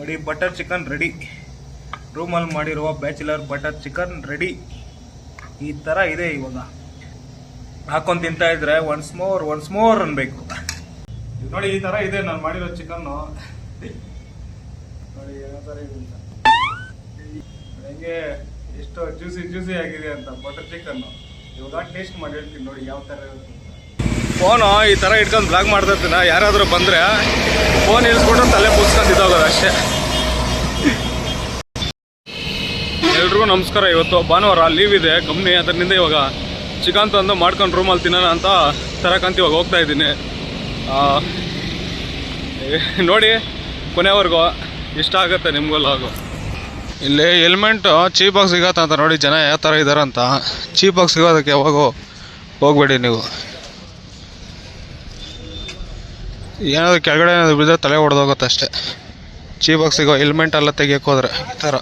ನೋಡಿ butter chicken ready. ರೂಮಲ್ಲಿ ಮಾಡಿರುವ ಬ್ಯಾಚುಲರ್ ಬಟರ್ ಚಿಕನ್ ರೆಡಿ. ಈ ಥರ ಇದೆ. ಇವಾಗ ಹಾಕೊಂಡು ತಿಂತಾ ಇದ್ರೆ ಒನ್ಸ್ ಮೋರ್ ಅನ್ಬೇಕು. ನೋಡಿ ಈ ಥರ ಇದೆ ನಾನು ಮಾಡಿರೋ ಚಿಕನ್ನು. ನೋಡಿ ಯಾವ ಥರ ಇದೆ ಅಂತ, ಹೆಂಗೆ ಎಷ್ಟು ಜ್ಯೂಸಿ ಆಗಿದೆ ಅಂತ ಬಟರ್ ಚಿಕನ್ನು. ಇವಾಗ ಟೇಸ್ಟ್ ಮಾಡಿ ಹೇಳ್ತೀನಿ ನೋಡಿ ಯಾವ ಥರ ಇರುತ್ತೆ. ಫೋನು ಈ ಥರ ಇಟ್ಕೊಂಡು ಬ್ಲಾಗ್ ಮಾಡ್ತಾ ಇರ್ತೀನಿ. ಯಾರಾದರೂ ಬಂದರೆ ಫೋನ್ ಇಳಿಸ್ಬಿಟ್ಟು ತಲೆ ಮುಗಿಸ್ಕೊಂಡು ಇದ್ದೋಗೋದು ಅಷ್ಟೇ. ಎಲ್ರಿಗೂ ನಮಸ್ಕಾರ. ಇವತ್ತು ಭಾನುವಾರ ಲೀವ್ ಇದೆ ಕಂಪ್ನಿ, ಅದರಿಂದ ಇವಾಗ ಚಿಕನ್ ತಂದು ಮಾಡ್ಕೊಂಡು ರೂಮಲ್ಲಿ ತಿನ್ನೋಣ ಅಂತ ತರಕಂತ ಇವಾಗ ಹೋಗ್ತಾ ಇದ್ದೀನಿ. ನೋಡಿ ಕೊನೆವರೆಗೂ ಇಷ್ಟ ಆಗುತ್ತೆ ನಿಮಗೂ ಲಾಗು. ಇಲ್ಲಿ ಹೆಲ್ಮೆಂಟು ಚೀಪಾಗಿ ಸಿಗತ್ತೆ ಅಂತ ನೋಡಿ ಜನ ಯಾವ ಥರ ಇದ್ದಾರಂತ. ಚೀಪಾಗಿ ಸಿಗೋದಕ್ಕೆ ಯಾವಾಗೂ ಹೋಗ್ಬೇಡಿ ನೀವು. ಏನಾದರೂ ಕೆಳಗಡೆ ಏನಾದರೂ ಬಿದ್ದರೆ ತಲೆ ಹೊಡೆದೋಗುತ್ತೆ ಅಷ್ಟೇ. ಚೀಪಾಗಿ ಸಿಗೋ ಹೆಲ್ಮೆಂಟ್ ಎಲ್ಲ ತೆಗಿಯೋಕೆ ಹೋದ್ರೆ ಈ ಥರ.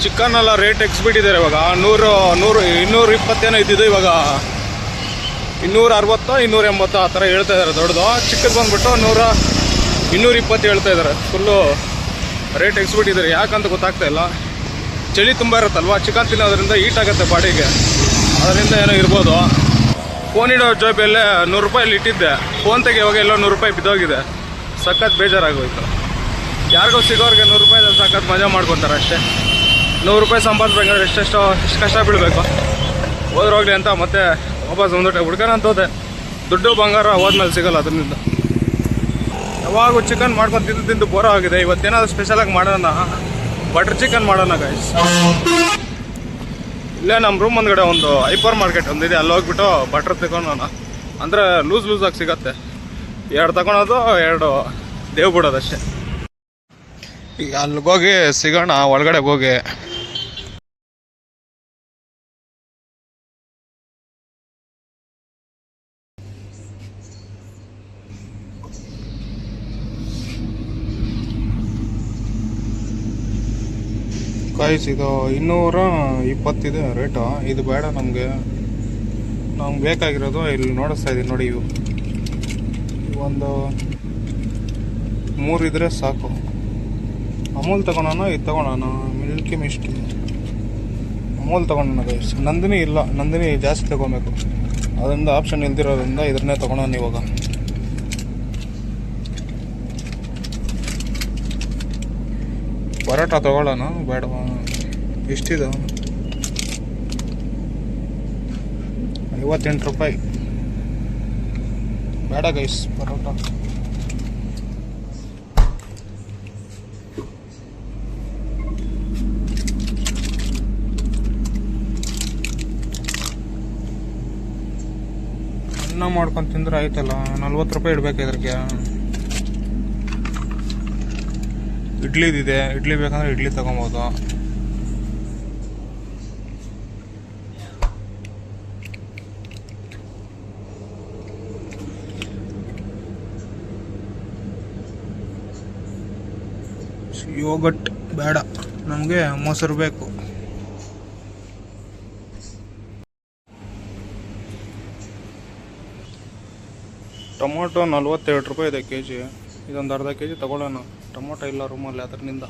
ಚಿಕನ್ ಎಲ್ಲ ರೇಟ್ ಎಕ್ಸ್ಬಿಟ್ಟಿದ್ದಾರೆ ಇವಾಗ. 220 ಏನೋ ಇದ್ದಿದ್ದು, ಇವಾಗ 260 280 ಆ ಥರ ಹೇಳ್ತಾ ಇದ್ದಾರೆ. ದೊಡ್ಡದು ಚಿಕ್ಕದು ಬಂದ್ಬಿಟ್ಟು 220 ಹೇಳ್ತಾ ಇದ್ದಾರೆ. ಫುಲ್ಲು ರೇಟ್ ಎಕ್ಸ್ಬಿಟ್ಟಿದ್ದಾರೆ. ಯಾಕಂತ ಗೊತ್ತಾಗ್ತಾ ಇಲ್ಲ. ಚಳಿ ತುಂಬ ಇರುತ್ತಲ್ವ, ಚಿಕನ್ ತಿನ್ನೋದ್ರಿಂದ ಹೀಟ್ ಆಗುತ್ತೆ ಬಾಡಿಗೆ, ಅದರಿಂದ ಏನೋ ಇರ್ಬೋದು. ಫೋನ್ ಇಡೋ ಜೋಬಿಯಲ್ಲೇ 100 ರೂಪಾಯಲ್ಲಿ ಇಟ್ಟಿದ್ದೆ. ಫೋನ್ ತೆಗಿಯುವಾಗ ಎಲ್ಲೋ 100 ರೂಪಾಯಿ ಬಿದ್ದೋಗಿದೆ. ಸಖತ್ ಬೇಜಾರಾಗೋಯ್ತು. ಯಾರಿಗೋ ಸಿಗೋರಿಗೆ 100 ರೂಪಾಯಿ ಸಖತ್ ಮಜಾ ಮಾಡ್ಕೊತಾರೆ ಅಷ್ಟೇ. 100 ರೂಪಾಯಿ ಸಂಪಾದಿಸ್ಬೇಕಾದ್ರೆ ಎಷ್ಟು ಕಷ್ಟ ಬೀಳಬೇಕು. ಹೋದ್ರೋಗ್ಲಿ ಅಂತ ಮತ್ತೆ ವಾಪಸ್ ಒಂದೊಟ್ಟೆ ಹುಡ್ಕೋಣ ಅಂತ ಹೋದೆ. ದುಡ್ಡು ಬಂಗಾರ ಹೋದ್ಮೇಲೆ ಸಿಗೋಲ್ಲ ಅದರಿಂದ. ಯಾವಾಗೂ ಚಿಕನ್ ಮಾಡ್ಕೊಂಡು ತಿಂದು ಬೋರ್ ಆಗಿದೆ. ಇವತ್ತೇನಾದ್ರು ಸ್ಪೆಷಲಾಗಿ ಮಾಡೋಣ, ಬಟರ್ ಚಿಕನ್ ಮಾಡೋಣ ಗೈಸ್. ಇಲ್ಲೇ ನಮ್ಮ ರೂಮ್ ಮುಂದ್ಗಡೆ ಒಂದು ಹೈಪರ್ ಮಾರ್ಕೆಟ್ ಒಂದಿದೆ, ಅಲ್ಲಿ ಹೋಗ್ಬಿಟ್ಟು ಬಟರ್ ತಗೊಳೋಣ. ಅಂದರೆ ಲೂಸಾಗಿ ಸಿಗತ್ತೆ. 2 ತಗೊಳೋದು, 2 ದೇವ್ ಬಿಡೋದು ಅಷ್ಟೇ. ಈಗ ಅಲ್ಲಿಗೋಗಿ ಸಿಗೋಣ ಒಳಗಡೆ ಹೋಗಿ. ಕಾಯಿಸ್ ಇದು 220 ಇದೆ ರೇಟು. ಇದು ಬೇಡ ನಮಗೆ ಬೇಕಾಗಿರೋದು ಇಲ್ಲಿ ನೋಡಿಸ್ತಾ ಇದ್ದೀನಿ ನೋಡಿ. ಇವು ಒಂದು 3 ಇದ್ರೆ ಸಾಕು. ಅಮೂಲ್ ತಗೊಳೋಣ, ಇದು ತಗೊಳೋಣ, ಮಿಲ್ಕಿ ಮಿಸ್ಟ್. ಅಮೂಲ್ ತಗೊಳೋಣ ಗೈಸ್. ನಂದಿನಿ ಇಲ್ಲ, ನಂದಿನಿ ಜಾಸ್ತಿ ತಗೊಬೇಕು. ಅದರಿಂದ ಆಪ್ಷನ್ ಇಲ್ದಿರೋದ್ರಿಂದ ಇದನ್ನೇ ತಗೊಳೋಣ ಇವಾಗ. ಪರೋಟ ತಗೊಳ್ಳೋಣ ಬೇಡವಾ? ಎಷ್ಟಿದೆ? 58 ರೂಪಾಯಿ. ಬೇಡ ಗೈಸ್ ಪರೋಟ. ಅನ್ನ ಮಾಡ್ಕೊಂಡು ತಿಂದ್ರೆ ಆಯ್ತಲ್ಲ. 40 ರೂಪಾಯಿ ಇಡ್ಬೇಕು ಇದ್ರಿಗೆ. ಇಡ್ಲಿದಿದೆ, ಇಡ್ಲಿ ಬೇಕಂದ್ರೆ ಇಡ್ಲಿ ತಗೊಬೋದು. ಯೋಗಟ್ ಬೇಡ, ನಮಗೆ ಮೊಸರು ಬೇಕು. ಟೊಮೊಟೊ 42 ರೂಪಾಯಿ ಇದೆ ಕೆಜಿ. ಇದೊಂದು ಅರ್ಧ ಕೆಜಿ ತಗೊಳ್ಳೋಣ. ಟೊಮೊಟೊ ಇಲ್ಲ ರೂಮಲ್ಲಿ, ಅದರಿಂದ.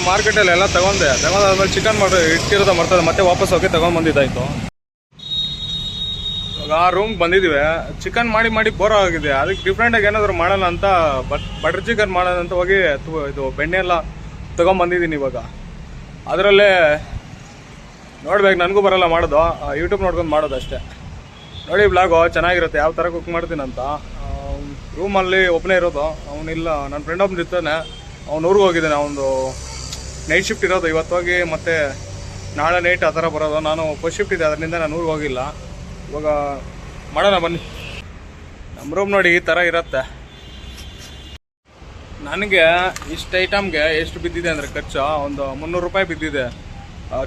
ಮಾರ್ಕೆಟಲ್ಲಿ ಎಲ್ಲ ತಗೊಂಡಾದ್ಮೇಲೆ ಚಿಕನ್ ಮಾಡಿ ಇಟ್ಟಿರೋದ ಮರ್ತದೆ. ಮತ್ತೆ ವಾಪಸ್ ಹೋಗಿ ತಗೊಂಡ್ಬಂದಿದ್ದಾಯ್ತು. ಇವಾಗ ಆ ರೂಮ್ಗೆ ಬಂದಿದ್ದೀವಿ. ಚಿಕನ್ ಮಾಡಿ ಬೋರ್ ಆಗಿದೆ. ಅದಕ್ಕೆ ಡಿಫ್ರೆಂಟಾಗಿ ಏನಾದರೂ ಮಾಡೋಣ ಅಂತ ಬಟರ್ ಚಿಕನ್ ಮಾಡೋಣ ಅಂತ ಹೋಗಿ ಇದು ಬೆಣ್ಣೆ ಎಲ್ಲ ತೊಗೊಂಬಂದಿದ್ದೀನಿ ಇವಾಗ. ಅದರಲ್ಲೇ ನೋಡ್ಬೇಕು, ನನಗೂ ಬರೋಲ್ಲ ಮಾಡೋದು. ಯೂಟ್ಯೂಬ್ ನೋಡ್ಕೊಂಡು ಮಾಡೋದು ಅಷ್ಟೇ. ನೋಡಿ ಬ್ಲಾಗು ಚೆನ್ನಾಗಿರುತ್ತೆ, ಯಾವ ಥರ ಕುಕ್ ಮಾಡ್ತೀನಂತ. ರೂಮಲ್ಲಿ ಒಬ್ಬನೇ ಇರೋದು, ಅವನಿಲ್ಲ. ನನ್ನ ಫ್ರೆಂಡ್ ಒಬ್ಬನು ಇರ್ತಾನೆ, ಅವ್ನು ಊರಿಗೆ ಹೋಗಿದ್ದಾನೆ. ಅವನು ನೈಟ್ ಶಿಫ್ಟ್ ಇರೋದು ಇವತ್ತು ಹೋಗಿ, ಮತ್ತು ನಾಳೆ ನೈಟ್ ಆ ಥರ ಬರೋದು. ನಾನು ಫಸ್ಟ್ ಶಿಫ್ಟ್ ಇದೆ, ಅದರಿಂದ ನಾನು ಊರಿಗೆ ಹೋಗಿಲ್ಲ. ಇವಾಗ ಮಾಡೋಣ ಬನ್ನಿ. ನಮ್ಮ ರೂಮ್ ನೋಡಿ ಈ ಥರ ಇರುತ್ತೆ. ನನಗೆ ಇಷ್ಟು ಐಟಮ್ಗೆ ಎಷ್ಟು ಬಿದ್ದಿದೆ ಅಂದರೆ ಖರ್ಚು ಒಂದು 300 ರೂಪಾಯಿ ಬಿದ್ದಿದೆ.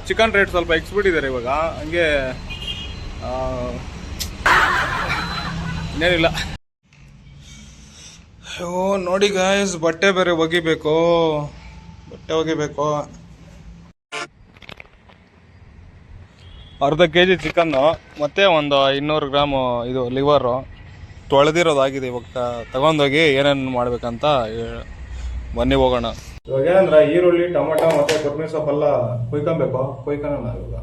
ಚಿಕನ್ ರೇಟ್ ಸ್ವಲ್ಪ ಎಕ್ಸ್ಬಿಟ್ಟಿದ್ದಾರೆ ಇವಾಗ. ಹಂಗೆ ಇನ್ನೇನಿಲ್ಲ. ಅಯ್ಯೋ ನೋಡಿ ಗಾಯ್ಸ್, ಬಟ್ಟೆ ಬೇರೆ ಒಗಿಬೇಕು. ಅರ್ಧ ಕೆಜಿ ಚಿಕನ್ನು ಮತ್ತೆ ಒಂದು 200 ಗ್ರಾಮು ಇದು ಲಿವರು ತೊಳೆದಿರೋದಾಗಿದೆ. ಇವಾಗ ತಗೊಂಡೋಗಿ ಏನೇನು ಮಾಡ್ಬೇಕಂತ ಬನ್ನಿ ಹೋಗೋಣ. ಇವಾಗ ಏನಂದ್ರೆ ಈರುಳ್ಳಿ, ಟೊಮೆಟೊ ಮತ್ತೆ ಕೊತ್ತಂಬರಿ ಸೊಪ್ಪೆಲ್ಲ ಕೊಯ್ಕೊಳ್ಳೋಣ. ಇವಾಗ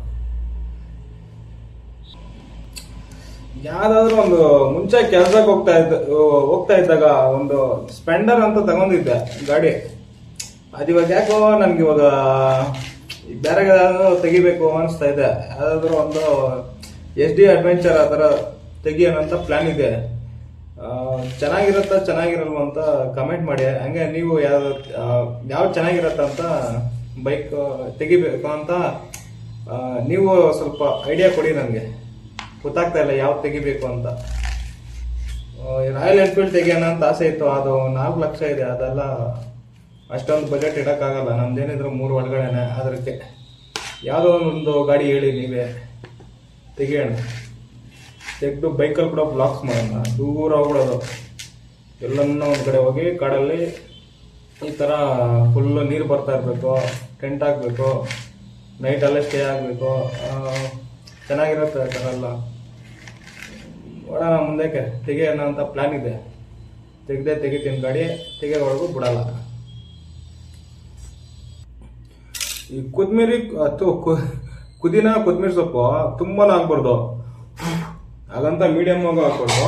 ಯಾವ್ದಾದ್ರು ಒಂದು ಮುಂಚೆ ಕೆಲ್ಸಕ್ಕೆ ಹೋಗ್ತಾ ಇದ್ದಾಗ ಒಂದು ಸ್ಪೆಂಡರ್ ಅಂತ ತಗೊಂಡಿದ್ದೆ ಗಾಡಿ. ಅದಿವಾಗ ಯಾಕೋ ನನ್ಗೆ ಇವಾಗ ಬೇರೆ ತೆಗಿಬೇಕು ಅನಿಸ್ತಾ ಇದೆ. ಯಾವ್ದಾದ್ರು ಒಂದು SD ಅಡ್ವೆಂಚರ್ ಆ ಥರ ತೆಗಿಯೋಣಂತ ಪ್ಲಾನ್ ಇದೆ. ಚೆನ್ನಾಗಿರಲ್ವ ಅಂತ ಕಮೆಂಟ್ ಮಾಡಿ. ಹಂಗೆ ನೀವು ಯಾವ ಚೆನ್ನಾಗಿರತ್ತ ಅಂತ ಬೈಕ್ ತೆಗಿಬೇಕು ಅಂತ ನೀವು ಸ್ವಲ್ಪ ಐಡಿಯಾ ಕೊಡಿ. ನನಗೆ ಗೊತ್ತಾಗ್ತಾ ಇಲ್ಲ ಯಾವ್ದು ತೆಗಿಬೇಕು ಅಂತ. ರಾಯಲ್ ಎನ್ಫೀಲ್ಡ್ ತೆಗಿಯೋಣ ಅಂತ ಆಸೆ ಇತ್ತು. ಅದು 4 ಲಕ್ಷ ಇದೆ. ಅದೆಲ್ಲ ಅಷ್ಟೊಂದು ಬಜೆಟ್ ಇಡೋಕ್ಕಾಗಲ್ಲ. ನಮ್ದೇನಿದ್ರು 3 ಒಳಗಡೆನೆ. ಅದಕ್ಕೆ ಯಾವುದೋ ಒಂದು ಗಾಡಿ ಹೇಳಿ ನೀವೇ ತೆಗಿಯೋಣ. ತೆಗೆದು ಬೈಕಲ್ಲಿ ಕೂಡ ಬ್ಲಾಕ್ಸ್ ಮಾಡೋಣ. ದೂರ ಹೋಗ್ಬಿಡೋದು. ಎಲ್ಲನ್ನ ಒಂದು ಕಡೆ ಹೋಗಿ ಕಾಡಲ್ಲಿ ಈ ಥರ ಫುಲ್ಲು ನೀರು ಬರ್ತಾ ಇರಬೇಕು, ಟೆಂಟ್ ಹಾಕಬೇಕು, ನೈಟಲ್ಲೇ ಸ್ಟೇ ಆಗಬೇಕು. ಚೆನ್ನಾಗಿರುತ್ತೆ ಆ ಥರ ಎಲ್ಲ. ನೋಡೋಣ ಮುಂದಕ್ಕೆ ತೆಗಿಯೋಣ ಅಂತ ಪ್ಲ್ಯಾನ್ ಇದೆ. ತೆಗಿತೀನಿ ಗಾಡಿ. ತೆಗೆಯೋವರೆಗೂ ಬಿಡಲ್ಲ. ಈ ಕೊತ್ತಂಬರಿ ಸೊಪ್ಪು ತುಂಬಾನು ಹಾಕ್ಬಾರ್ದು. ಹಾಗಂತ ಮೀಡಿಯಮ್ ಆಗಿ ಹಾಕ್ಬಾರ್ದು.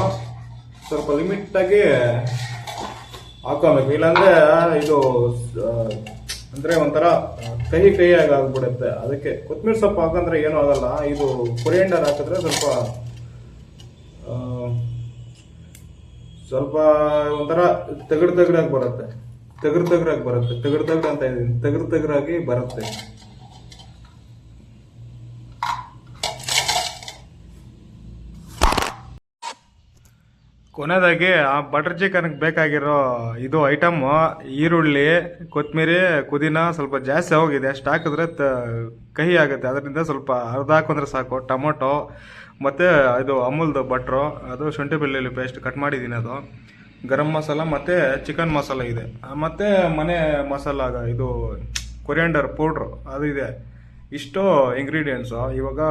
ಸ್ವಲ್ಪ ಲಿಮಿಟ್ ಆಗಿ ಹಾಕೋಬೇಕು. ಇಲ್ಲಾಂದ್ರೆ ಇದು ಅಂದ್ರೆ ಒಂಥರ ಕಹಿಯಾಗಿ ಆಗ್ಬಿಡುತ್ತೆ. ಅದಕ್ಕೆ ಕೊತ್ತಂಬರಿ ಸೊಪ್ಪು ಹಾಕಂದ್ರೆ ಏನೂ ಆಗಲ್ಲ. ಇದು ಕೊರಿಯಂಡರ್ ಹಾಕಿದ್ರೆ ಸ್ವಲ್ಪ ಒಂಥರ ತೆಗರಾಗಿ ಬರುತ್ತೆ. ತೆಗರ್ ಅಂತ ಇದೀನಿ. ತೆಗರಾಗಿ ಬರುತ್ತೆ. ಕೊನೆಯದಾಗಿ ಆ ಬಟರ್ ಚಿಕನ್ಗೆ ಬೇಕಾಗಿರೋ ಇದು ಐಟಮ್ ಈರುಳ್ಳಿ, ಕೊತ್ತಂಬರಿ, ಪುದೀನ ಸ್ವಲ್ಪ ಜಾಸ್ತಿ ಹೋಗಿದೆ. ಅಷ್ಟು ಹಾಕಿದ್ರೆ ಕಹಿ ಆಗುತ್ತೆ. ಅದರಿಂದ ಸ್ವಲ್ಪ ಅರ್ಧ ಹಾಕೊಂಡ್ರೆ ಸಾಕು. ಟೊಮೊಟೊ ಮತ್ತು ಇದು ಅಮೂಲ್ದು ಬಟ್ರು, ಅದು ಶುಂಠಿ ಬೆಳ್ಳುಳ್ಳಿ ಪೇಸ್ಟ್ ಕಟ್ ಮಾಡಿದ್ದೀನಿ. ಅದು ಗರಂ ಮಸಾಲ ಮತ್ತು ಚಿಕನ್ ಮಸಾಲ ಇದೆ. ಮತ್ತು ಮನೆ ಮಸಾಲ ಇದು ಕೊರಿಯಂಡರ್ ಪೌಡ್ರು ಅದು ಇದೆ. ಇಷ್ಟು ಇಂಗ್ರೀಡಿಯೆಂಟ್ಸು. ಇವಾಗ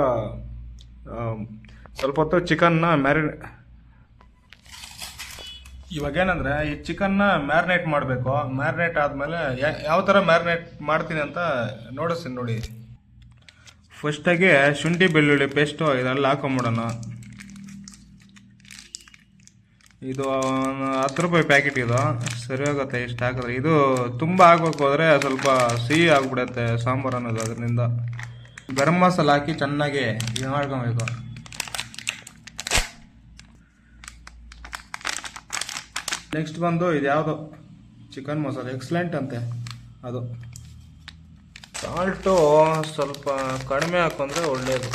ಸ್ವಲ್ಪ ಹೊತ್ತು ಚಿಕನ್ನ ಇವಾಗೇನಂದರೆ ಈ ಚಿಕನ್ನ ಮ್ಯಾರಿನೇಟ್ ಮಾಡಬೇಕು. ಮ್ಯಾರಿನೇಟ್ ಆದಮೇಲೆ ಯಾವ ಥರ ಮ್ಯಾರಿನೇಟ್ ಮಾಡ್ತೀನಿ ಅಂತ ನೋಡಿಸ್ತೀನಿ ನೋಡಿ. ಫಸ್ಟಾಗಿ ಶುಂಠಿ ಬೆಳ್ಳುಳ್ಳಿ ಪೇಸ್ಟು ಇದೆಲ್ಲ ಹಾಕೊಂಬಿಡೋಣ. ಇದು 10 ರೂಪಾಯಿ ಪ್ಯಾಕೆಟ್. ಇದು ಸರಿ ಹೋಗುತ್ತೆ ಇಷ್ಟು ಹಾಕಿದ್ರೆ. ಇದು ತುಂಬ ಹಾಕ್ಬೇಕು ಹೋದರೆ ಸ್ವಲ್ಪ ಸಿಹಿ ಆಗಿಬಿಡುತ್ತೆ ಸಾಂಬಾರು ಅನ್ನೋದು. ಅದರಿಂದ ಗರಂ ಮಸಾಲ ಹಾಕಿ ಚೆನ್ನಾಗಿ ಇದು ಮಾಡ್ಕೊಬೇಕು. ನೆಕ್ಸ್ಟ್ ಬಂದು ಇದು ಯಾವುದು ಚಿಕನ್ ಮಸಾಲ ಎಕ್ಸಲೆಂಟ್ ಅಂತೆ. ಅದು ಸಾಲ್ಟು ಸ್ವಲ್ಪ ಕಡಿಮೆ ಹಾಕೊಂಡ್ರೆ ಒಳ್ಳೆಯದು.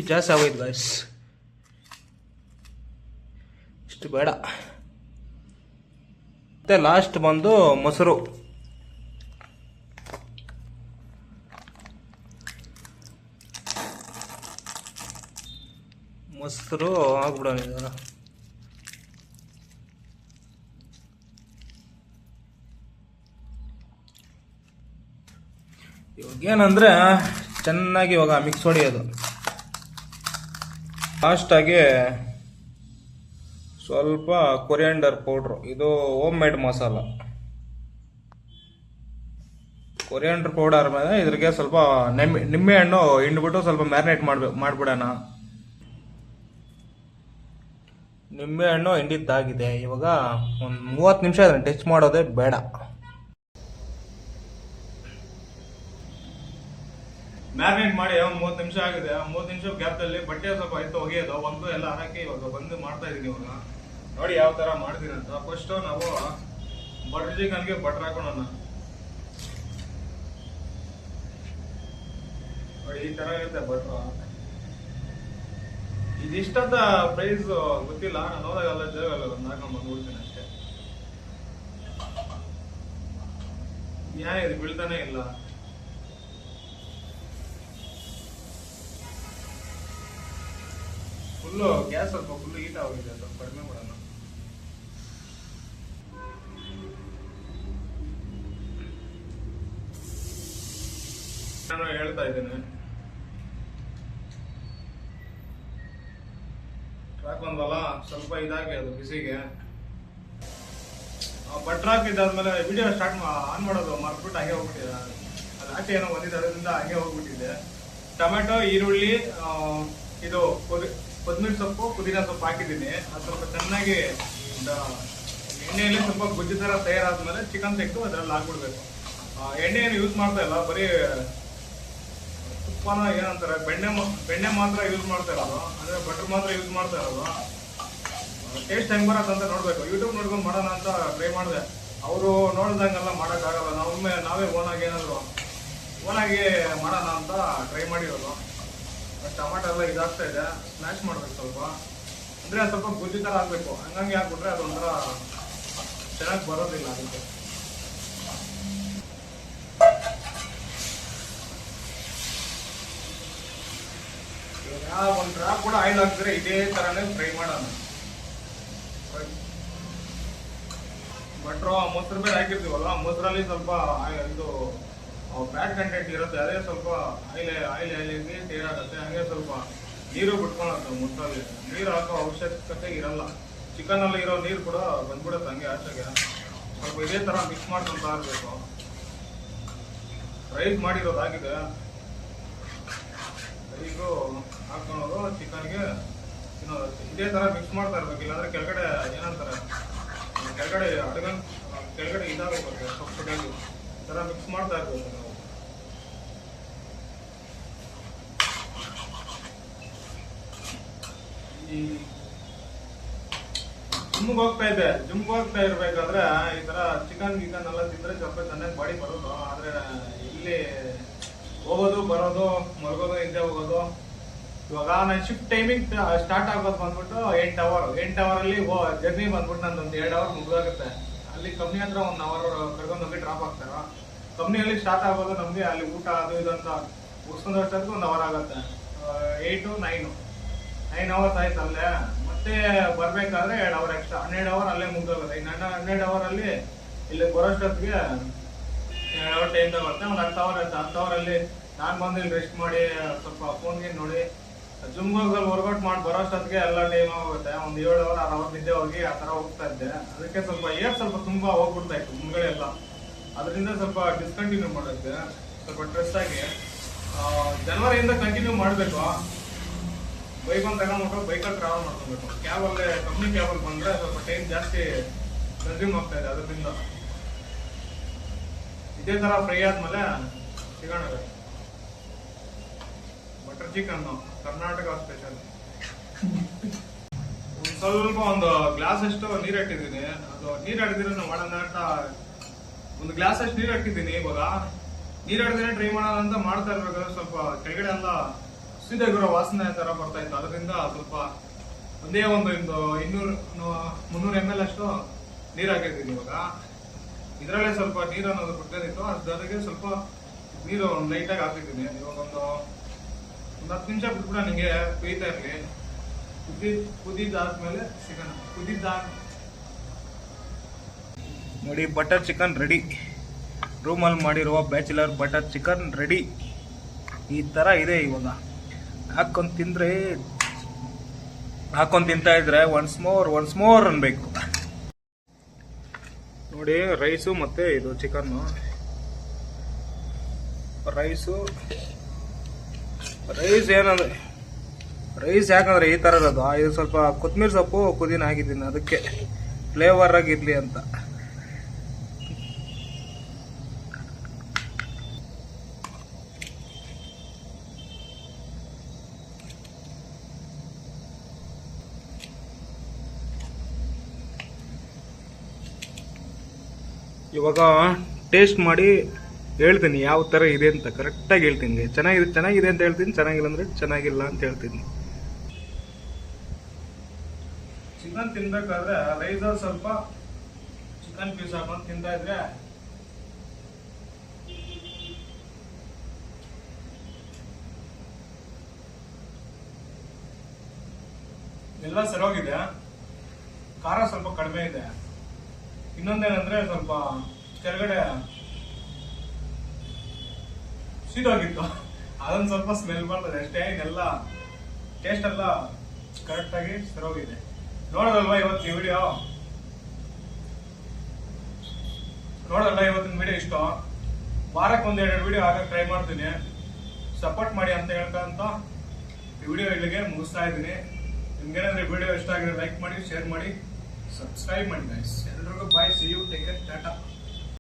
ಜಾಸ್ತಿ ಆಗೋಯ್ತು ಗಾಯ್ಸ್, ಇಷ್ಟು ಬೇಡ. ಮತ್ತೆ ಲಾಸ್ಟ್ ಬಂದು ಮೊಸರು. ಆಗ್ಬಿಡೋಣ. ಇವಾಗ ಏನಂದ್ರೆ ಚೆನ್ನಾಗಿ ಇವಾಗ ಮಿಕ್ಸ್ ಹೊಡಿಯೋದು. ಲಾಸ್ಟಾಗಿ ಸ್ವಲ್ಪ ಕೊರಿಯಂಡರ್ ಪೌಡ್ರು. ಇದು home made masala. Coriander powder ಮೇಲೆ ಇದ್ರಿಗೆ ಸ್ವಲ್ಪ ನಿಂಬೆ ಹಣ್ಣು ಹಿಂಡ್ಬಿಟ್ಟು ಸ್ವಲ್ಪ ಮ್ಯಾರಿನೇಟ್ ಮಾಡ್ಬಿಡೋಣ. ನಿಂಬೆ ಹಣ್ಣು ಹಿಂಡಿದ್ದಾಗಿದೆ. ಇವಾಗ ಒಂದು 30 ನಿಮಿಷ ಅದನ್ನು ಟಚ್ ಮಾಡೋದೇ ಬೇಡ. ಮ್ಯಾರಿನೇಟ್ ಮಾಡಿ ಒಂದು 30 ನಿಮಿಷ ಆಗಿದೆ. 30 ನಿಮಿಷ ಗ್ಯಾಪ್ದಲ್ಲಿ ಬಟ್ಟೆ ಸ್ವಲ್ಪ ಆಯ್ತು ಒಗೆಯೋದು. ಒಂದು ಎಲ್ಲ ಹಾಕಿ ಇವಾಗ ಬಂದು ಮಾಡ್ತಾ ಇದೀನಿ. ಇವಾಗ ನೋಡಿ ಯಾವ ತರ ಮಾಡ್ತೀನಿ ಅಂತ. ಫಸ್ಟ್ ನಾವು ಬಟರ್ ಚಿಕನ್ಗೆ ಬಟರ್ ಹಾಕೋಣ. ನೋಡಿ ಈ ತರ ಇರುತ್ತೆ ಬಟ್ರು. ಇದಿಷ್ಟಂತ ಪ್ರೈಸ್ ಗೊತ್ತಿಲ್ಲ. ನಾನು ಹೋದಾಗಲ್ಲ ಜಾಗಲ್ಲ ಒಂದು ಹಾಕೊಂಡು ಬಂದ್ಬಿಡ್ತೀನಿ ಅಷ್ಟೇ. ಏನಿದೆ ಬೀಳ್ತಾನೆ ಇಲ್ಲ. ಫುಲ್ಲು ಗ್ಯಾಸ್ ಸ್ವಲ್ಪ ಫುಲ್ ಹೀಟ್ ಆಗಿದೆ, ಸ್ವಲ್ಪ ಕಡಿಮೆ ಮಾಡೋಣ. ನಾನು ಹೇಳ್ತಾ ಇದ್ದೇನೆ, ಟ್ರಾಕ್ ಬಂದಲ್ಲ ಸ್ವಲ್ಪ ಇದಾಗಿ ಅದು ಬಿಸಿಗೆ ಬಟ್ರ್ ಹಾಕಿದ್ದಾದ್ಮೇಲೆ ವಿಡಿಯೋ ಆನ್ ಮಾಡೋದು ಮರ್ಬಿಟ್ಟು ಹಂಗೆ ಹೋಗ್ಬಿಟ್ಟಿದೆ. ಅದು ಆಚೆ ಏನೋ ಬಂದಿದೆ, ಅದರಿಂದ ಹಂಗೆ ಹೋಗ್ಬಿಟ್ಟಿದೆ. ಟೊಮೆಟೊ, ಈರುಳ್ಳಿ, ಇದು ಕೊತ್ತಂಬರಿ ಸೊಪ್ಪು, ಪುದೀನ ಸೊಪ್ಪು ಹಾಕಿದ್ದೀನಿ. ಅದು ಸ್ವಲ್ಪ ಚೆನ್ನಾಗಿ ಎಣ್ಣೆಯಲ್ಲಿ ಸ್ವಲ್ಪ ಗುಜ್ಜು ಥರ ತಯಾರಾದ್ಮೇಲೆ ಚಿಕನ್ ತೆಗೆದು ಅದರಲ್ಲಿ ಹಾಕ್ಬಿಡ್ಬೇಕು. ಎಣ್ಣೆ ಏನು ಯೂಸ್ ಮಾಡ್ತಾ ಇಲ್ಲ, ಬರೀ ತುಪ್ಪನ ಏನಂತಾರೆ ಬೆಣ್ಣೆ ಮಾತ್ರ ಯೂಸ್ ಮಾಡ್ತಾ ಇರೋದು, ಅಂದ್ರೆ ಬಟರ್ ಮಾತ್ರ ಯೂಸ್ ಮಾಡ್ತಾ ಇರೋದು. ಟೇಸ್ಟ್ ಹೆಂಗ್ ಬರತ್ತಂತ ನೋಡ್ಬೇಕು. ಯೂಟ್ಯೂಬ್ ನೋಡ್ಕೊಂಡು ಮಾಡೋಣ ಅಂತ ಟ್ರೈ ಮಾಡಿದೆ. ಅವರು ನೋಡ್ದಂಗೆಲ್ಲ ಮಾಡೋಕ್ಕಾಗಲ್ಲ. ನಾವೇ ಓನಾಗಿ ಮಾಡೋಣ ಅಂತ ಟ್ರೈ ಮಾಡಿರೋದು. ಟೊಮಾಟೊ ಎಲ್ಲ ಇದಾಗ್ತಾ ಇದೆ, ಸ್ಮ್ಯಾಶ್ ಮಾಡ್ಬೇಕು ಸ್ವಲ್ಪ. ಅಂದ್ರೆ ಸ್ವಲ್ಪ ಗುಜ್ಜು ಥರ ಹಾಕ್ಬೇಕು. ಹಂಗಂಗೆ ಹಾಕ್ಬಿಟ್ರೆ ಅದೊಂಥರ ಚೆನ್ನಾಗಿ ಬರೋದಿಲ್ಲ. ಅದಕ್ಕೆ ಒಂದು ಡ್ರಾಪ್ ಕೂಡ ಆಯಿಲ್ ಹಾಕಿದ್ರೆ ಇದೇ ಥರನೇ ಫ್ರೈ ಮಾಡೋಣ. ಬಟ್ರು ಮೊಸರು ಬೇರೆ ಹಾಕಿರ್ತೀವಲ್ಲ, ಮೊಸರಲ್ಲಿ ಸ್ವಲ್ಪ ಇದು ಫ್ಯಾಟ್ ಕಂಟೆಂಟ್ ಇರುತ್ತೆ. ಅದೇ ಸ್ವಲ್ಪ ಆಯಿಲಿಗೆ ತೇರಾಗುತ್ತೆ. ಹಂಗೆ ಸ್ವಲ್ಪ ನೀರು ಬಿಟ್ಕೊಳತ್ತೆ ಮೊಸರಲ್ಲಿ. ನೀರು ಹಾಕೋ ಅವಶ್ಯಕತೆ ಇರಲ್ಲ. ಚಿಕನಲ್ಲಿ ಇರೋ ನೀರು ಕೂಡ ಬಂದ್ಬಿಡುತ್ತೆ ಹಂಗೆ ಆಚೆಗೆ. ಸ್ವಲ್ಪ ಇದೇ ಥರ ಮಿಕ್ಸ್ ಮಾಡ್ಕೊತಾ ಇರಬೇಕು. ರೈಸ್ ಮಾಡಿರೋದಾಗಿದೆ, ರೈಸು ಹಾಕೊಳ್ಳೋದು ಚಿಕನ್ಗೆ ತಿನ್ನೋದು. ಇದೇ ಥರ ಮಿಕ್ಸ್ ಮಾಡ್ತಾ ಇರ್ಬೇಕು. ಇಲ್ಲಾಂದ್ರೆ ಕೆಳಗಡೆ ಏನಂತಾರೆ, ಕೆಳಗಡೆ ಇದಾಗುತ್ತೆ ಸೊಪ್ಪುಗಾಗಿ. ಈ ಥರ ಮಿಕ್ಸ್ ಮಾಡ್ತಾ ಇರ್ಬೇಕು ನಾವು. ಈ ಜಿಮ್ಗೆ ಹೋಗ್ತಾ ಇರ್ಬೇಕಾದ್ರೆ ಈ ತರ ಚಿಕನ್ ಎಲ್ಲ ತಿಂದ್ರೆ ಸ್ವಲ್ಪ ಚೆನ್ನಾಗಿ ಬಾಡಿ ಬರೋದು. ಆದ್ರೆ ಇಲ್ಲಿ ಹೋಗೋದು ಬರೋದು, ಮಲಗೋದು, ಹಿಂದೆ ಹೋಗೋದು. ಇವಾಗ ನನ್ನ ಶಿಫ್ಟ್ ಟೈಮಿಂಗ್ ಸ್ಟಾರ್ಟ್ ಆಗೋದು ಬಂದ್ಬಿಟ್ಟು 8 ಅವರ್ ಅಲ್ಲಿ ಜರ್ನಿ ಬಂದ್ಬಿಟ್ಟು ನಂದೊಂದು 2 ಅವರ್ ಮುಗಿದಾಗುತ್ತೆ. ಅಲ್ಲಿ ಕಂಪ್ನಿ ಹತ್ರ 1 ಅವರ್ ಕರ್ಕೊಂಡೋಗಿ ಡ್ರಾಪ್ ಆಗ್ತಾರ. ಕಂಪ್ನಿಯಲ್ಲಿ ಸ್ಟಾರ್ಟ್ ಆಗೋದು ನಮ್ಗೆ ಅಲ್ಲಿ ಊಟ ಅದು ಇದಂತ ಮುಗಿಸ್ಕೊಂಡು ಅಷ್ಟೊತ್ತಿಗೆ 1 ಅವರ್ ಆಗುತ್ತೆ. 8 to 9 ಅವರ್ಸ್ ಆಯ್ತು ಅಲ್ಲೇ. ಮತ್ತೆ ಬರ್ಬೇಕಾದ್ರೆ 2 ಅವರ್ ಎಕ್ಸ್ಟ್ರಾ, 12 ಅವರ್ ಅಲ್ಲೇ ಮುಗ್ದೋಗುತ್ತೆ. ಇನ್ನು 12 ಅವರ್ ಅಲ್ಲಿ ಇಲ್ಲಿ ಬರೋಷ್ಟೊತ್ತಿಗೆ 2 ಅವರ್ ಟೈಮ್ ತಗೊಳುತ್ತೆ. ಒಂದು 10 ಅವರಲ್ಲಿ ನಾನು ಬಂದು ಇಲ್ಲಿ ರೆಸ್ಟ್ ಮಾಡಿ ಸ್ವಲ್ಪ ಫೋನ್ಗೆ ನೋಡಿ ಜಿಮ್ಗೆ ಹೋಗಿ ವರ್ಕೌಟ್ ಮಾಡಿ ಬರೋಷ್ಟೊತ್ತಿಗೆ ಎಲ್ಲ ಟೈಮ್ ಆಗುತ್ತೆ. ಒಂದು 7 ಅವರ್ 6 ಅವರ್ ನಿದ್ದೆ ಹೋಗಿ ಆ ಥರ ಹೋಗ್ತಾ ಇದ್ದೆ. ಅದಕ್ಕೆ ಸ್ವಲ್ಪ ತುಂಬಾ ಹೋಗ್ಬಿಡ್ತಾ ಇತ್ತು ಮುಂದ್ಗಡೆ ಎಲ್ಲ. ಅದರಿಂದ ಸ್ವಲ್ಪ ಡಿಸ್ಕಂಟಿನ್ಯೂ ಮಾಡುತ್ತೆ, ಸ್ವಲ್ಪ ಸ್ಟ್ರೆಸ್ ಆಗಿ. ಜನವರಿಯಿಂದ ಕಂಟಿನ್ಯೂ ಮಾಡಬೇಕು. ಬೈಕ್ ಒಂದು ತಗೊಂಡ್ಬಿಟ್ಟು ಬೈಕಲ್ಲಿ ಟ್ರಾವೆಲ್ ಮಾಡ್ಕೊಬೇಕು. ಕ್ಯಾಬಲ್ಲೇ ಕಂಪ್ನಿ ಕ್ಯಾಬಲ್ಲಿ ಬಂದರೆ ಸ್ವಲ್ಪ ಟೈಮ್ ಜಾಸ್ತಿ ಕನ್ಸ್ಯೂಮ್ ಆಗ್ತಾ ಇದೆ. ಅದರಿಂದ ಇದೇ ಥರ ಫ್ರೈ ಆದ್ಮೇಲೆ ಸಿಗೋಣ. Butter chicken Karnataka special. ಒಂದು ಗ್ಲಾಸ್ ಅಷ್ಟು ನೀರು ಹಾಕಿದ್ದೀನಿ. ಅದು ನೀರು ಹಾಕಿದ್ರೆ ನಾವು ಮಾಡೋಣ ಅಂತ ಒಂದು ಗ್ಲಾಸ್ ಅಷ್ಟು ನೀರು ಹಾಕಿದ್ದೀನಿ. ಇವಾಗ ನೀರು ಹಾಕಿದ್ರೆ ಟ್ರೈ ಮಾಡೋಣ ಅಂತ ಮಾಡ್ತಾ ಇರ್ಬೇಕಾದ್ರೆ ಸ್ವಲ್ಪ ಕೆಳಗಡೆ ಎಲ್ಲ ಸೀದಾಗಿರೋ ವಾಸನೆ ತರ ಬರ್ತಾ ಇತ್ತು. ಅದರಿಂದ ಸ್ವಲ್ಪ ಒಂದೇ ಒಂದು 200-300 ml ಅಷ್ಟು ನೀರು ಹಾಕಿದ್ದೀನಿ. ಇವಾಗ ಇದರಲ್ಲೇ ಸ್ವಲ್ಪ ನೀರು ಅನ್ನೋದು ಬಿಟ್ಟಿತ್ತು, ಅದ್ರ ಸ್ವಲ್ಪ ನೀರು ಲೈಟಾಗಿ ಹಾಕಿದ್ದೀನಿ. ಇವಾಗ ಒಂದು 10 ನಿಮಿಷ ಬಿಟ್ಬಿಡ ನಿಂಗೆ ಕುಯ್ತಾ ಇರಲಿ. ಕುದಿದಾದ್ಮೇಲೆ ಸಿಗೋಣ. ನೋಡಿ, ಬಟರ್ ಚಿಕನ್ ರೆಡಿ. ರೂಮಲ್ಲಿ ಮಾಡಿರುವ ಬ್ಯಾಚುಲರ್ ಬಟರ್ ಚಿಕನ್ ರೆಡಿ. ಈ ತರ ಇದೆ. ಇವಾಗ ಹಾಕೊಂಡು ತಿಂತಾ ಇದ್ರೆ ಒನ್ಸ್ ಮೋರ್ ಅನ್ಬೇಕು. ನೋಡಿ, ರೈಸು ಮತ್ತೆ ಇದು ಚಿಕನ್ನು. ರೈಸ್ ಯಾಕಂದ್ರೆ ಈ ತರ ಇರೋದು. ಇದು ಸ್ವಲ್ಪ ಕೊತ್ತಂಬರಿ ಸೊಪ್ಪು ಪುದೀನ ಹಾಕಿದ್ದೀನಿ, ಅದಕ್ಕೆ ಫ್ಲೇವರ್ ಆಗಿರ್ಲಿ ಅಂತ. ಇವಾಗ ಟೇಸ್ಟ್ ಮಾಡಿ ಹೇಳ್ತೀನಿ ಯಾವ ಥರ ಇದೆ ಅಂತ. ಕರೆಕ್ಟಾಗಿ ಹೇಳ್ತೀನಿ. ಚೆನ್ನಾಗಿದೆ ಅಂತ ಹೇಳ್ತೀನಿ, ಚೆನ್ನಾಗಿಲ್ಲ ಅಂದ್ರೆ ಚೆನ್ನಾಗಿಲ್ಲ ಅಂತ ಹೇಳ್ತೀನಿ. ಚಿಕನ್ ತಿನ್ಬೇಕಾದ್ರೆ ರೈಸಲ್ಲಿ ಸ್ವಲ್ಪ ಚಿಕನ್ ಪೀಸ್ ಹಾಕೊಂಡು ತಿಂತಾ ಇದ್ರೆ ಎಲ್ಲ ಸರೋಗಿದೆ, ಖಾರ ಸ್ವಲ್ಪ ಕಡಿಮೆ ಇದೆ. ಇನ್ನೊಂದೇನಂದ್ರೆ ಸ್ವಲ್ಪ ಕೆಳಗಡೆ ಸೀದೋಗಿತ್ತು, ಅದೊಂದು ಸ್ವಲ್ಪ ಸ್ಮೆಲ್ ಬರ್ತದೆ ಅಷ್ಟೇ. ಇದೆಲ್ಲ ಟೇಸ್ಟ್ ಎಲ್ಲ ಕರೆಕ್ಟ್ ಆಗಿ ಸರೋಗಿದೆ. ನೋಡೋದಲ್ವಾ ಇವತ್ತಿನ ವಿಡಿಯೋ? ನೋಡೋಲ್ಲ ಇವತ್ತಿನ ವಿಡಿಯೋ ಇಷ್ಟ. ವಾರಕ್ಕೆ 1-2 ವಿಡಿಯೋ ಆಗಕ್ಕೆ ಟ್ರೈ ಮಾಡ್ತೀನಿ. ಸಪೋರ್ಟ್ ಮಾಡಿ ಅಂತ ಹೇಳ್ಕೊಂತ ಈ ವಿಡಿಯೋ ಇಲ್ಲಿಗೆ ಮುಗಿಸ್ತಾ ಇದ್ದೀನಿ. ನಿಮ್ಗೇನಾದ್ರೆ ವಿಡಿಯೋ ಇಷ್ಟ ಆಗಿದ್ರೆ ಲೈಕ್ ಮಾಡಿ, ಶೇರ್ ಮಾಡಿ, ಸಬ್ಸ್ಕ್ರೈಬ್ ಮಾಡಿ ಗೈಸ್. ಎಲ್ರಿಗೂ bye, see you, take care, Tata.